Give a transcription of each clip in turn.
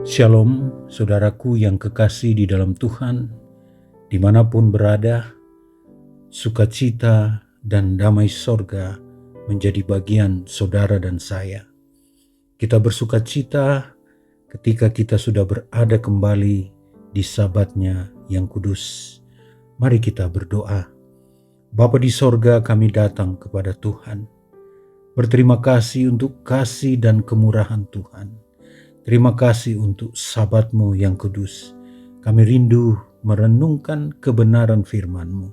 Shalom, saudaraku yang kekasih di dalam Tuhan, dimanapun berada, sukacita dan damai sorga menjadi bagian saudara dan saya. Kita bersukacita ketika kita sudah berada kembali di Sabatnya yang kudus. Mari kita berdoa. Bapa di sorga, kami datang kepada Tuhan. Berterima kasih untuk kasih dan kemurahan Tuhan. Terima kasih untuk Sabat-Mu yang kudus. Kami rindu merenungkan kebenaran firman-Mu.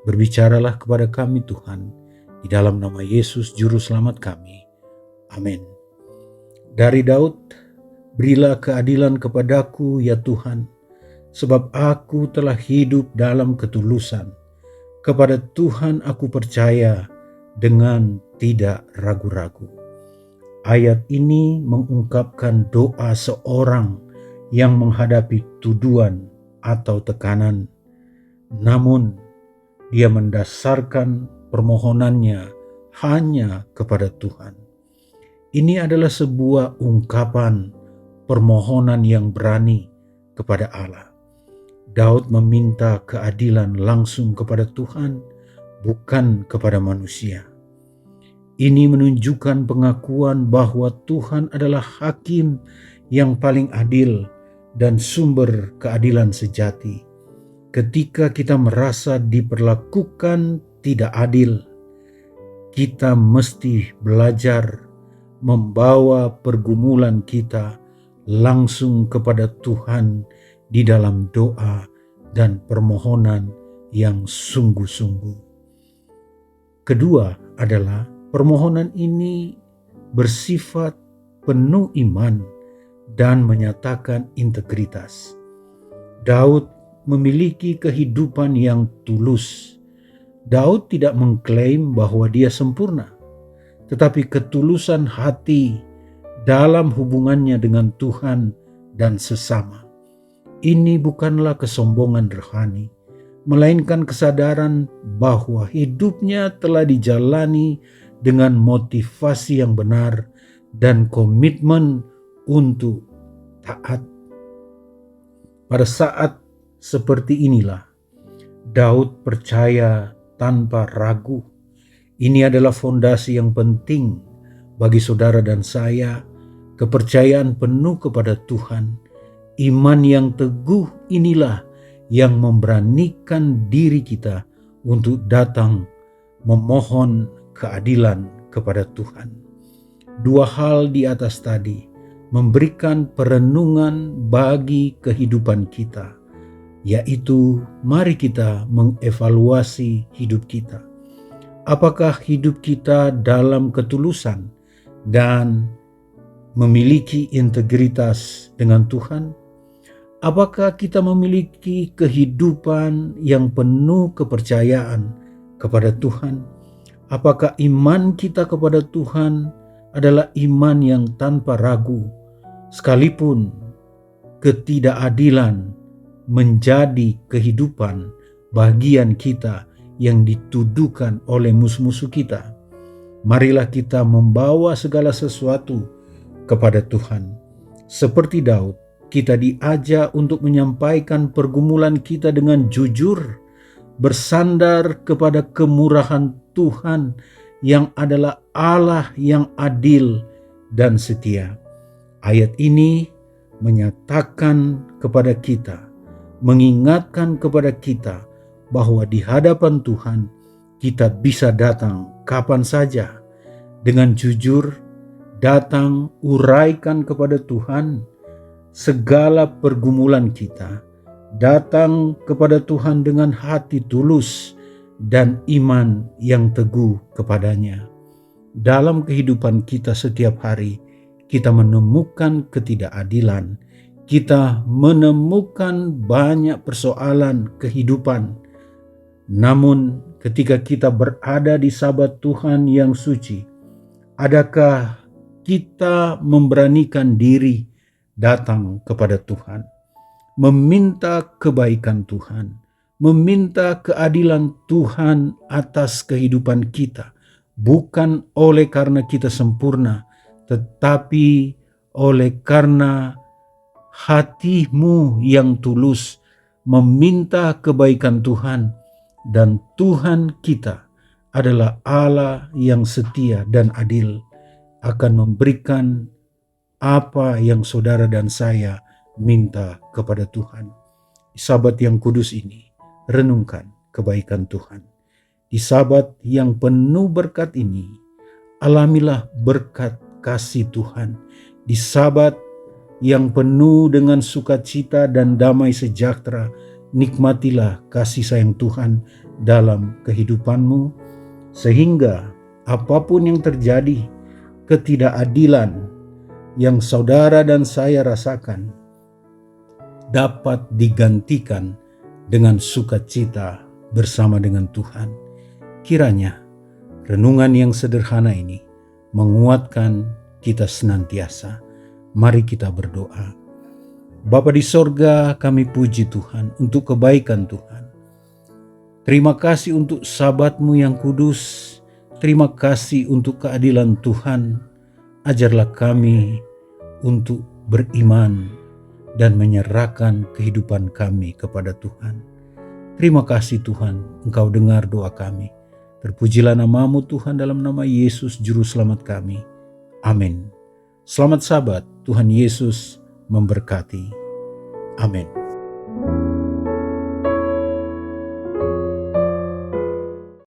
Berbicaralah kepada kami Tuhan, di dalam nama Yesus Juru Selamat kami. Amin. Dari Daud, berilah keadilan kepadaku ya Tuhan, sebab aku telah hidup dalam ketulusan. Kepada Tuhan aku percaya dengan tidak ragu-ragu. Ayat ini mengungkapkan doa seorang yang menghadapi tuduhan atau tekanan. Namun, dia mendasarkan permohonannya hanya kepada Tuhan. Ini adalah sebuah ungkapan permohonan yang berani kepada Allah. Daud meminta keadilan langsung kepada Tuhan, bukan kepada manusia. Ini menunjukkan pengakuan bahwa Tuhan adalah hakim yang paling adil dan sumber keadilan sejati. Ketika kita merasa diperlakukan tidak adil, kita mesti belajar membawa pergumulan kita langsung kepada Tuhan di dalam doa dan permohonan yang sungguh-sungguh. Kedua adalah permohonan ini bersifat penuh iman dan menyatakan integritas. Daud memiliki kehidupan yang tulus. Daud tidak mengklaim bahwa dia sempurna, tetapi ketulusan hati dalam hubungannya dengan Tuhan dan sesama. Ini bukanlah kesombongan rohani, melainkan kesadaran bahwa hidupnya telah dijalani dengan motivasi yang benar dan komitmen untuk taat. Pada saat seperti inilah, Daud percaya tanpa ragu. Ini adalah fondasi yang penting bagi saudara dan saya, kepercayaan penuh kepada Tuhan. Iman yang teguh inilah yang memberanikan diri kita untuk datang memohon keadilan kepada Tuhan. Dua hal di atas tadi memberikan perenungan bagi kehidupan kita, yaitu mari kita mengevaluasi hidup kita. Apakah hidup kita dalam ketulusan dan memiliki integritas dengan Tuhan? Apakah kita memiliki kehidupan yang penuh kepercayaan kepada Tuhan? Apakah iman kita kepada Tuhan adalah iman yang tanpa ragu, sekalipun ketidakadilan menjadi kehidupan bagian kita yang dituduhkan oleh musuh-musuh kita? Marilah kita membawa segala sesuatu kepada Tuhan. Seperti Daud, kita diajak untuk menyampaikan pergumulan kita dengan jujur, bersandar kepada kemurahan Tuhan yang adalah Allah yang adil dan setia. Ayat ini menyatakan kepada kita, mengingatkan kepada kita bahwa di hadapan Tuhan kita bisa datang kapan saja dengan jujur, datang uraikan kepada Tuhan segala pergumulan kita, datang kepada Tuhan dengan hati tulus dan iman yang teguh kepadanya. Dalam kehidupan kita setiap hari, kita menemukan ketidakadilan, kita menemukan banyak persoalan kehidupan. Namun ketika kita berada di Sabat Tuhan yang suci, adakah kita memberanikan diri datang kepada Tuhan, meminta kebaikan Tuhan, meminta keadilan Tuhan atas kehidupan kita, bukan oleh karena kita sempurna, tetapi oleh karena hatimu yang tulus meminta kebaikan Tuhan, dan Tuhan kita adalah Allah yang setia dan adil, akan memberikan apa yang saudara dan saya minta kepada Tuhan. Di Sabat yang kudus ini, renungkan kebaikan Tuhan. Di Sabat yang penuh berkat ini, alamilah berkat kasih Tuhan. Di Sabat yang penuh dengan sukacita dan damai sejahtera, nikmatilah kasih sayang Tuhan dalam kehidupanmu, sehingga apapun yang terjadi, ketidakadilan yang saudara dan saya rasakan dapat digantikan dengan sukacita bersama dengan Tuhan. Kiranya renungan yang sederhana ini menguatkan kita senantiasa. Mari kita berdoa. Bapa di sorga, kami puji Tuhan untuk kebaikan Tuhan. Terima kasih untuk Sabat-Mu yang kudus. Terima kasih untuk keadilan Tuhan. Ajarlah kami untuk beriman dan menyerahkan kehidupan kami kepada Tuhan. Terima kasih Tuhan, Engkau dengar doa kami. Terpujilah nama-Mu Tuhan, dalam nama Yesus Juru Selamat kami. Amin. Selamat Sabat, Tuhan Yesus memberkati. Amin.